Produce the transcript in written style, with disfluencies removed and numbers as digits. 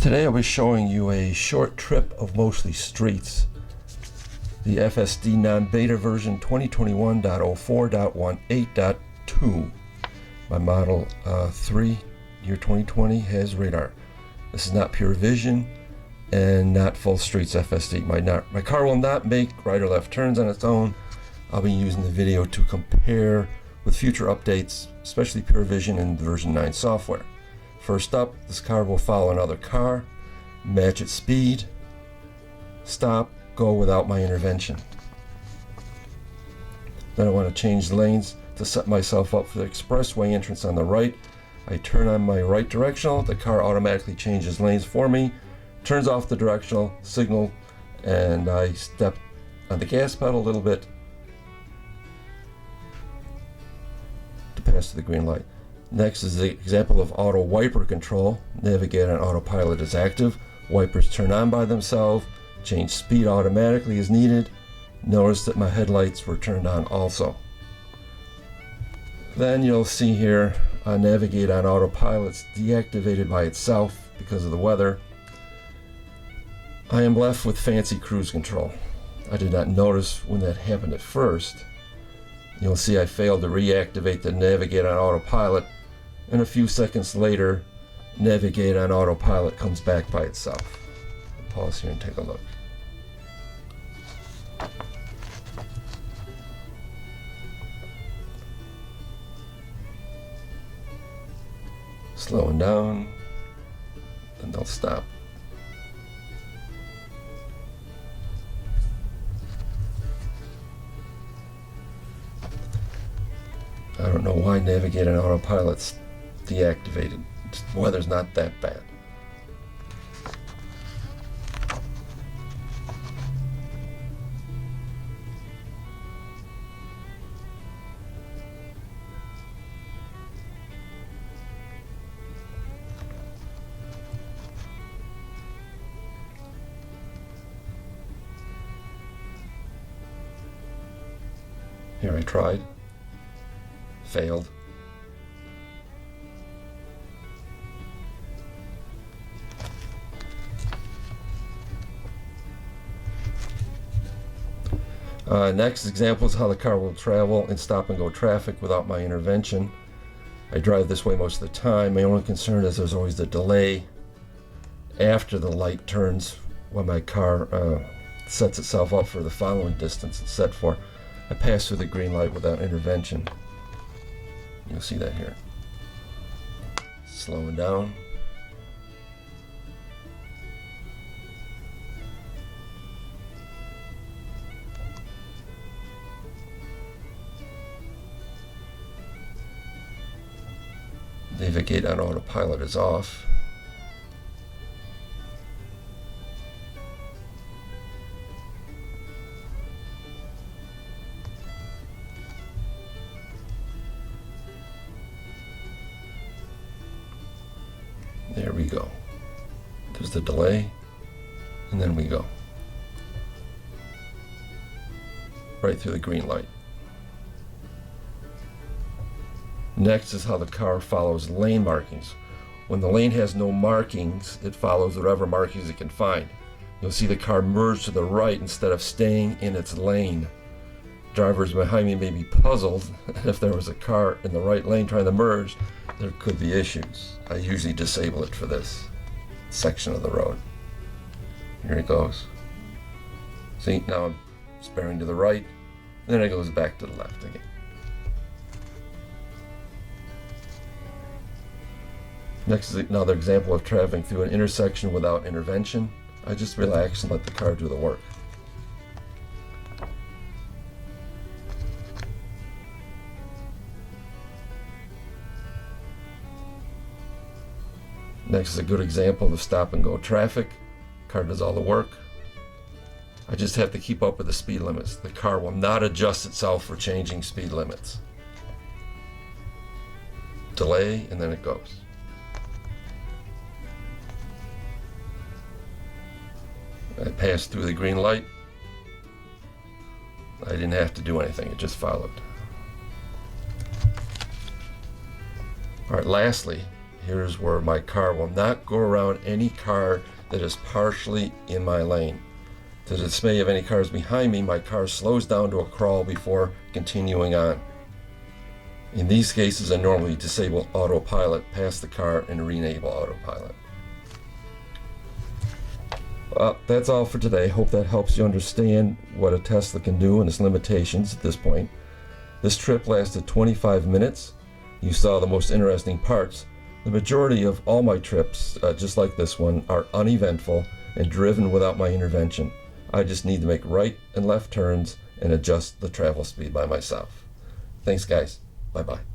Today I was showing you a short trip of mostly streets. The FSD non-beta version 2021.04.18.2. My Model 3 year 2020 has radar. This is not pure vision and not full streets FSD. My car will not make right or left turns on its own. I'll be using the video to compare with future updates, especially pure vision and version 9 software. First up, this car will follow another car, match its speed, stop, go without my intervention. Then I want to change lanes to set myself up for the expressway entrance on the right. I turn on my right directional, the car automatically changes lanes for me, turns off the directional signal, and I step on the gas pedal a little bit to pass to the green light. Next is the example of auto wiper control. Navigate on autopilot is active. Wipers turn on by themselves. Change speed automatically as needed. Notice that my headlights were turned on also. Then you'll see here, navigate on autopilot's deactivated by itself because of the weather. I am left with fancy cruise control. I did not notice when that happened at first. You'll see I failed to reactivate the navigate on autopilot, and a few seconds later, navigate on autopilot comes back by itself. I'll pause here and take a look. Slowing down, and they'll stop. I don't know why navigate on autopilot's deactivated. The weather's not that bad. Here I tried. Failed. Next example is how the car will travel in stop and go traffic without my intervention. I drive this way most of the time. My only concern is there's always the delay after the light turns when my car sets itself up for the following distance it's set for. I pass through the green light without intervention. You'll see that here. Slowing down. Navigate on autopilot is off. There we go. There's the delay, and then we go. Right through the green light. Next is how the car follows lane markings. When the lane has no markings, it follows whatever markings it can find. You'll see the car merge to the right instead of staying in its lane. Drivers behind me may be puzzled. If there was a car in the right lane trying to merge, there could be issues. I usually disable it for this section of the road. Here it goes. See, now I'm sparing to the right, then it goes back to the left again. Next is another example of traveling through an intersection without intervention. I just relax and let the car do the work. Next is a good example of stop and go traffic. Car does all the work. I just have to keep up with the speed limits. The car will not adjust itself for changing speed limits. Delay, and then it goes. I passed through the green light. I didn't have to do anything, it just followed. All right, lastly, here's where my car will not go around any car that is partially in my lane. To the dismay of any cars behind me, my car slows down to a crawl before continuing on. In these cases, I normally disable autopilot, pass the car, and re-enable autopilot. That's all for today. Hope that helps you understand what a Tesla can do and its limitations at this point. This trip lasted 25 minutes. You saw the most interesting parts. The majority of all my trips, just like this one, are uneventful and driven without my intervention. I just need to make right and left turns and adjust the travel speed by myself. Thanks, guys. Bye-bye.